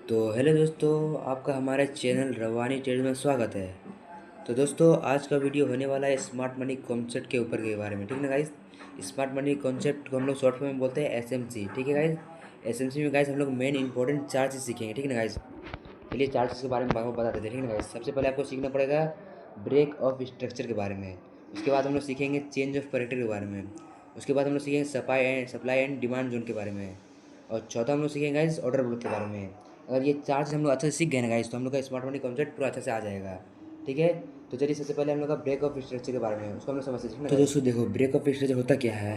तो हेलो दोस्तों, आपका हमारे चैनल रवानी ट्रेड में स्वागत है। तो दोस्तों, आज का वीडियो होने वाला है स्मार्ट मनी कॉन्सेप्ट के ऊपर के बारे में। ठीक है ना गाइस। स्मार्ट मनी कॉन्सेप्ट को हम लोग शॉर्ट फॉर्म में बोलते हैं एसएमसी। ठीक है गाइस। एसएमसी में गाइस हम लोग मेन इंपॉर्टेंट चार चीज़ सीखेंगे। ठीक है ना गाइस। चलिए चार चीज़ के बारे में आपको बता देते हैं। ठीक है ना गाइस। सबसे पहले आपको सीखना पड़ेगा ब्रेक ऑफ स्ट्रक्चर के बारे में। उसके बाद हम लोग सीखेंगे चेंज ऑफ करेक्टर के बारे में। उसके बाद हम लोग सीखेंगे सप्लाई एंड डिमांड जोन के बारे में। और चौथा हम लोग सीखेंगे गाइस ऑर्डर बुक के बारे में। अगर ये चार चीज़ हम लोग अच्छे से सीख गए ना गाइस, तो हम लोग का स्मार्ट मनी कॉन्सेप्ट पूरा अच्छे से आ जाएगा। ठीक है। तो चलिए सबसे पहले हम लोग का ब्रेक ऑफ स्ट्रक्चर के बारे में उसको हम लोग समझते हैं। तो दोस्तों देखो, ब्रेक ऑफ स्ट्रक्चर होता क्या है।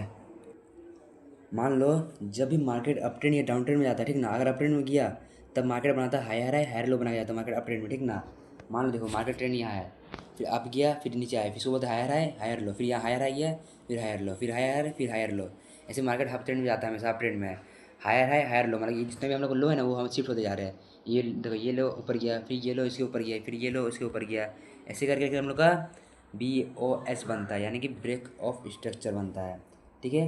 मान लो जब भी मार्केट अप ट्रेंड या डाउन ट्रेंड में जाता है, ठीक ना। अगर अप ट्रेंड में गया तब मार्केट बनाता है हायर हाई हायर लो बनाया जाता है मार्केट अप ट्रेंड में। ठीक ना। मान लो देखो मार्केट ट्रेंड यहाँ है, फिर अप गया, फिर नीचे आया, फिर उसको बोलते हायर हाई हायर लो, फिर यहाँ हायर हाई है, फिर हायर लो, फिर हायर फिर हायर लो। ऐसे मार्केट अप ट्रेंड में जाता है हमेशा। अप ट्रेंड में हायर हाई हायर लो, मतलब ये जितने भी हम लोग को लो है ना वो हम शिफ्ट होते जा रहे हैं। ये देखो, ये लो ऊपर गया, फिर ये लो इसके ऊपर गया, फिर ये लो इसके ऊपर गया। ऐसे करके हम लोग का BOS बनता है, यानी कि ब्रेक ऑफ स्ट्रक्चर बनता है। ठीक है।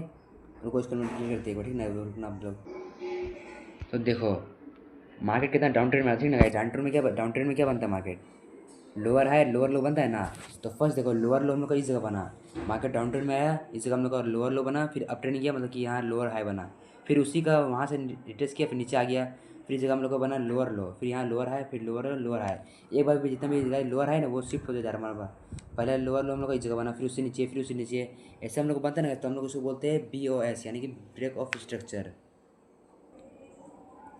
रुको, इसको मैं क्लियर करते हैं। ठीक ना, रुकना आप लोग। तो देखो मार्केट कितना डाउन ट्रेंड में आता है ना। डाउन ट्रेंड में क्या बनता है मार्केट, लोअर हाई लोअर लो बनता है ना। तो फर्स्ट देखो लोअर लो हम लोग का इस जगह बना, मार्केट डाउन ट्रेंड में आया, इस जगह हम लोग का लोअर लो बना, फिर अप ट्रेंड किया, मतलब कि यहाँ लोअर हाई बना, फिर उसी का वहाँ से रिट्रेस किया, फिर नीचे आ गया, फिर इस जगह हम लोग का बना लोअर लो, फिर यहाँ लोअर हाई, फिर लोअर लोअर हाई। एक बार फिर जितना भी लोअर हाई ना वो शिफ्ट होते जा रहा है हमारे पास। पहले लोअर लो हम लोग का इस जगह बना, फिर उससे नीचे, फिर उससे नीचे, ऐसे हम लोग को बनता है ना। तो हम लोग उसको बोलते हैं BOS, यानी कि ब्रेक ऑफ स्ट्रक्चर।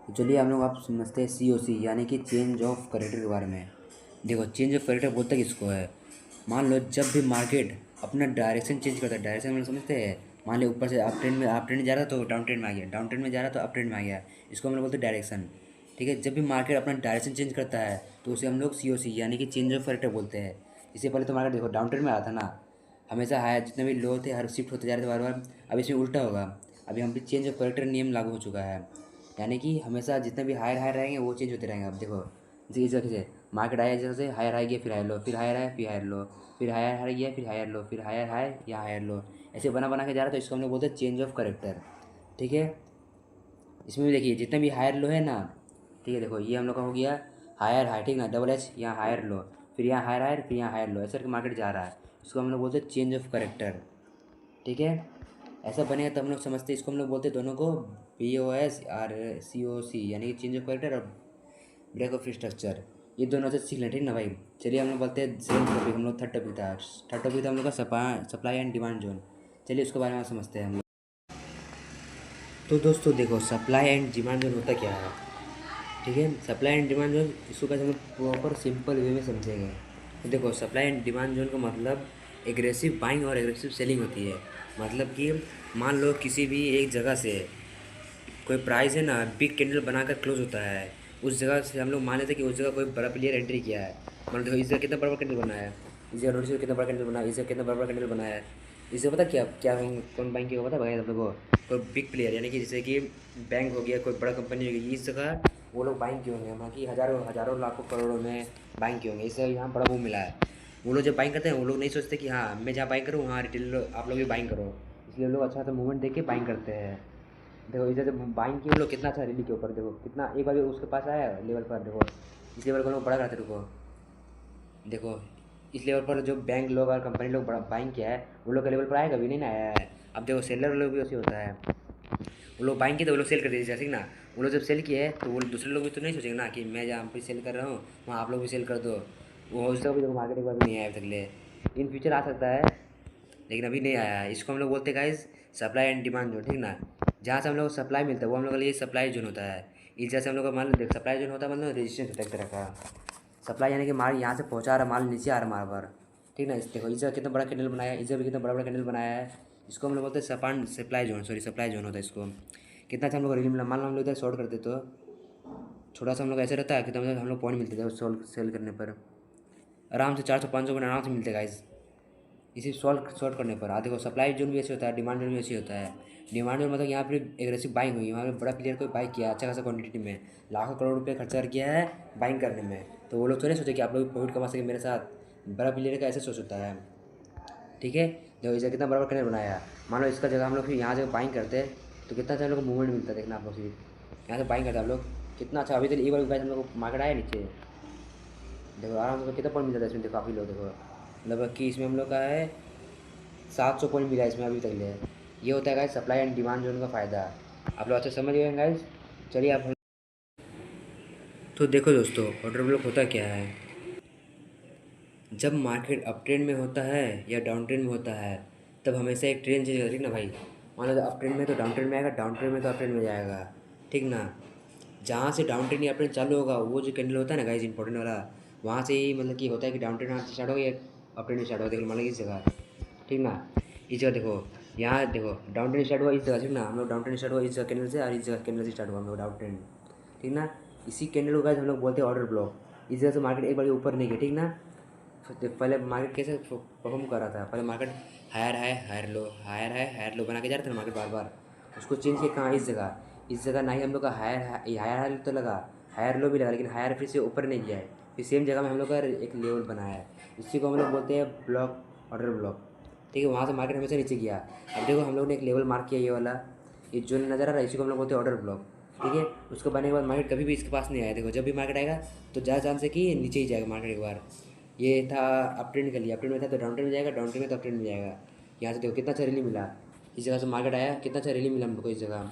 तो चलिए हम लोग आप समझते हैं COC, यानी कि चेंज ऑफ करेक्टर के बारे में। देखो चेंज ऑफ करेक्टर बोलता किसको है। मान लो जब भी मार्केट अपना डायरेक्शन चेंज करता है, डायरेक्शन हम लोग समझते हैं। मान लो ऊपर से अप ट्रेंड जा रहा तो डाउन ट्रेंड में आ गया, डाउन ट्रेंड में जा रहा तो अप ट्रेंड में आ गया। इसको हम लोग बोलते हैं डायरेक्शन। ठीक है। जब भी मार्केट अपना डायरेक्शन चेंज करता है तो उसे हम लोग COC, यानी कि चेंज ऑफ करेक्टर बोलते हैं। इससे पहले तो मार्केट देखो डाउन ट्रेंड में आ रहा था ना, हमेशा हाई जितने भी लो थे हर शिफ्ट होते जा रहे थे बार बार। अब इसमें उल्टा होगा। अभी हम भी चेंज ऑफ करेक्टर नियम लागू हो चुका है, यानी कि हमेशा जितने भी हायर हायर रहेंगे वो चेंज होते रहेंगे। अब देखो जैसे इस तरह से मार्केट आया, जैसे हायर हाई गया, फिर हायर लो, फिर हायर हाई, फिर हायर लो, फिर हायर हाई गया, फिर हायर लो, फिर हायर हाई या हायर लो, ऐसे बना बना के जा रहा है। तो इसको हम लोग बोलते हैं चेंज ऑफ करेक्टर। ठीक है। इसमें भी देखिए जितने भी हायर लो है ना, ठीक है, देखो ये हम लोग का हो गया हायर हाई, ठीक ना, डबल एच, यहाँ हायर लो, फिर यहाँ हायर हायर, फिर यहाँ हायर लो, ऐसे करके मार्केट जा रहा है। इसको हम लोग बोलते हैं चेंज ऑफ करेक्टर। ठीक है। ऐसा बनेगा तब हम लोग समझते हैं, इसको हम लोग बोलते हैं दोनों को BOS और COC, यानी कि चेंज ऑफ करेक्टर और ब्रेक ऑफ स्ट्रक्चर। ये दोनों से सीख लें। ठीक ना भाई। चलिए हम लोग बोलते हैं सेकंड टॉपिक, हम लोग थर्ड टॉपिक था। थर्ड टॉपिक था हम लोग का सप्लाई एंड डिमांड जोन। चलिए उसके बारे में समझते हैं हम लोग। तो दोस्तों देखो, सप्लाई एंड डिमांड जोन होता क्या है। ठीक है। सप्लाई एंड डिमांड जोन, इसको कैसे हम लोग प्रॉपर सिंपल वे में समझेंगे। तो देखो सप्लाई एंड डिमांड जोन का मतलब एग्रेसिव बाइंग और एग्रेसिव सेलिंग होती है। मतलब कि मान लो किसी भी एक जगह से कोई प्राइस है ना, बिग कैंडल बनाकर क्लोज होता है, उस जगह से हम लोग मान लेते हैं कि उस जगह कोई बड़ा प्लेयर एंट्री किया है। मान लो देखो इस जगह कितना बड़ा बड़ा कैंडल बनाया है, इस जगह नोटिस कितना बड़ा कैंडल बनाया है, इस जगह कितना बड़ा बड़ा कैंडल बनाया है। इससे पता क्या क्या कौन बैंक की पता है आप लोगों को, कोई बिग प्लेयर, यानी कि जैसे कि बैंक हो गया, कोई बड़ा कंपनी हो गई, इस जगह वो लोग बाइंग किए होंगे, बाकी हज़ारों हज़ारों लाखों करोड़ों में बाइंग किए होंगे। इससे यहाँ बड़ा वो मिला है। वो लोग जब बाइंग करते हैं वो लोग नहीं सोचते कि हाँ मैं जहाँ बाइंग करूँ वहाँ रिटेल आप लोग भी बाइंग करो, इसलिए लोग अच्छा सा मूवमेंट देख के बाइंग करते हैं। देखो इधर जब बाइंग किए लोग कितना अच्छा रैली के ऊपर, देखो कितना एक बार भी उसके पास आया लेवल पर। देखो इस लेवल को लोग बड़ा करते, रुको देखो इस लेवल पर जो बैंक लोग और कंपनी लोग बड़ा बाइंग किया है वो लोग का लेवल पर आएगा भी नहीं ना आया है। अब देखो सेलर लोग भी वैसे होता है, वो लोग बाइंग किए तो वो लोग सेल कर देते जैसे कि ना। वो लोग जब सेल किए तो वो दूसरे लोग भी तो नहीं सोचेंगे ना कि मैं जहाँ पर सेल कर रहा हूँ वहाँ आप लोग भी सेल कर दो। वो उस भी देखो मार्केट एक बार भी नहीं आया अभी तक ले। इन फ्यूचर आ सकता है लेकिन अभी नहीं आया है। इसको हम लोग बोलते हैं guys supply and demand zone. ठीक ना। जहाँ से हम लोग को सप्लाई मिलता है वो हम लोग के लिए सप्लाई जोन होता है। इस जैसे हम लोग का मान लो देख सप्लाई जोन होता है, मतलब रजिस्ट्रेशन होता है एक तरह का। सप्लाई यानी कि माल यहाँ से पहुँचा रहा, माल नीचे आ रहा माल पर। ठीक ना। इस देखो इस जगह कितना बड़ा कैंडल बनाया है, इस जगह भी कितना बड़ा बड़ा कैंडल बनाया है। इसको हम लोग बोलते हैं supply zone, sorry supply zone होता है इसको। कितना अच्छा हम लोग रिलीज मिला, मान लो हम लोग इधर शॉर्ट करते तो छोटा सा हम लोग ऐसे रहता है कि मतलब हम लोग पॉइंट मिलते थे सेल करने पर आराम से 400-500 पॉइंट आराम से मिलते गाइस, इसी शॉर्ट करने पर। देखो सप्लाई जोन भी ऐसे होता है, डिमांड जोन भी ऐसे होता है। डिमांड जोन मतलब यहाँ पे एग्रेसिव बाइंग हुई, वहाँ पे बड़ा प्लेयर कोई बाइक किया अच्छा खासा क्वांटिटी में, लाखों करोड़ रुपये खर्चा किया है बाइंग करने में, तो वो लोग तो नहीं सोचे कि आप लोग प्रॉफिट कमा सके मेरे साथ। बड़ा प्लेयर का ऐसे सोच होता है। ठीक है। देखो इसे कितना बड़ा बड़ा कैंडल बनाया है, मान लो इसका जगह हम लोग फिर यहाँ से बाइंग करते हैं तो कितना अच्छा हम लोग को मूवमेंट मिलता है, देखना आप लोग सिर्फ यहाँ से बाइंग करते हैं आप लोग। कितना अच्छा अभी तो एक बार हम लोग मार्केट आया नीचे, देखो आराम से कितना पॉइंट मिल जाता है इसमें, देखो काफ़ी लोग देखो, मतलब कि इसमें हम लोग का है 700 पॉइंट मिला है इसमें अभी तक ले। ये होता है guys supply and demand zone का फ़ायदा। आप लोग अच्छे समझ गए गाइस। चलिए आप, तो देखो दोस्तों ऑर्डर ब्लॉक होता क्या है। जब मार्केट अप ट्रेंड में होता है या डाउन ट्रेंड में होता है, तब हमेशा एक ट्रेंड चेंज करती है ना भाई। मान लो अप ट्रेंड में तो डाउन ट्रेंड में आएगा, डाउन ट्रेंड में तो अप ट्रेंड में जाएगा, ठीक ना। जहाँ से डाउन ट्रेंड या अप ट्रेंड चालू होगा वो जो कैंडल होता है ना गाइस इंपॉर्टेंट वाला, वहाँ से ही मतलब कि होता है कि डाउन ट्रेंड वहाँ से स्टार्ट होगा या अप ट्रेंड स्टार्ट होगा। देखो मान लो इस जगह, ठीक ना, इस जगह देखो, यहाँ देखो डाउन ट्रेंड स्टार्ट हुआ इस जगह, ठीक ना, हम लोग डाउन ट्रेंड स्टार्ट हुआ इस जगह कैंडल से, और इस जगह कैंडल से स्टार्ट हुआ हम लोग डाउन ट्रेंड, ठीक ना। इसी कैंडल को गाइस हम लोग बोलते हैं ऑर्डर ब्लॉक। इस जगह से मार्केट एक बार ऊपर नहीं गया, ठीक ना। तो पहले मार्केट कैसे परफॉर्म कर रहा था, पहले मार्केट हायर है हायर लो, हायर है हायर लो बना के जा रहा था ना मार्केट बार बार। उसको चेंज किया कहाँ, इस जगह ना ही हम लोग का हायर हायर हायर तो लगा, हायर लो भी लगा, लेकिन हायर फिर से ऊपर नहीं गया है, फिर सेम जगह में हम लोग का एक लेवल बनाया है। इसी को हम लोग बोलते हैं ब्लॉक, ऑर्डर ब्लॉक, ठीक है। वहाँ से मार्केट हमेशा नीचे गया। अब देखो हम लोग ने एक लेवल मार्क किया ये वाला, ये जो नज़र आ रहा है इसी को हम लोग बोलते हैं ऑर्डर ब्लॉक, ठीक है। उसको बनने के बाद मार्केट कभी भी इसके पास नहीं आया, देखो जब भी मार्केट आएगा तो ज़्यादा चांस है कि नीचे ही जाएगा मार्केट एक बार। ये था अप ट्रेंड के लिए, अप ट्रेंड में था तो डाउन ट्रेंड में जाएगा, डाउन ट्रेंड में तो अप ट्रेंड में जाएगा। यहाँ से देखो कितना अच्छा रैली मिला, इस जगह से मार्केट आया कितना अच्छा रैली मिला हम लोग को इस जगह,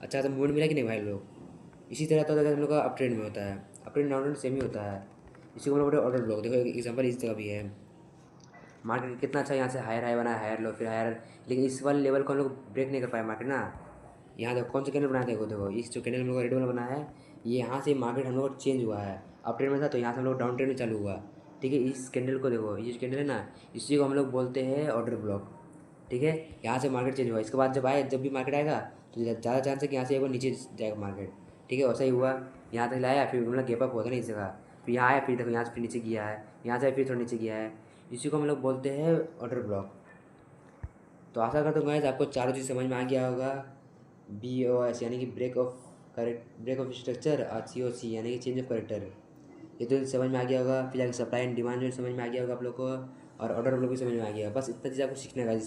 अच्छा सा मूवमेंट मिला कि नहीं भाई लोग। इसी तरह तो अगर हम लोग का अप ट्रेंड में होता है, up trend down trend same ही होता है। इसी को हम लोग ऑर्डर ब्लॉक, देखो एक एग्जाम्पल इस जगह भी है, मार्केट कितना अच्छा यहाँ से हायर हाई बना, हायर लो फिर हायर, लेकिन इस वाले लेवल को हम लोग ब्रेक नहीं कर पाए मार्केट ना। यहाँ देखो कौन सा कैंडल बनाया, देखो देखो इस जो कैंडल हम लोग रेड वाला बना है, ये यहाँ से मार्केट हम लोग का चेंज हुआ है। अप ट्रेंड में था तो यहाँ से हम लोग डाउन ट्रेंड में चालू हुआ, ठीक है। इस कैंडल को देखो, ये जो कैंडल है ना, इसी को हम लोग बोलते हैं ऑर्डर ब्लॉक, ठीक है। यहाँ से मार्केट चेंज हुआ, इसके बाद जब भी मार्केट आएगा तो ज़्यादा चांस है कि यहाँ से एक बार नीचे जाएगा मार्केट, ठीक है। वैसा ही हुआ, यहाँ तक लाया फिर मतलब गैप अप हुआ था ना इस जगह, फिर यहाँ आया, फिर देखो यहाँ से फिर नीचे गया है, यहाँ से फिर थोड़ा नीचे गया है। इसी को हम लोग बोलते हैं ऑर्डर ब्लॉक। तो आशा करता हूँ गाइस आपको चारों चीज़ समझ में आ गया होगा। BOS यानी कि ब्रेक ऑफ स्ट्रक्चर, और COC यानी कि चेंज ऑफ करेक्टर, ये तो समझ में आ गया होगा। फिर आगे सप्लाई एंड डिमांड जो समझ में आ गया होगा आप लोग को, और ऑर्डर ब्लॉक भी समझ में आ गया। बस इतना चीज़ आपको सीखना है गाइस।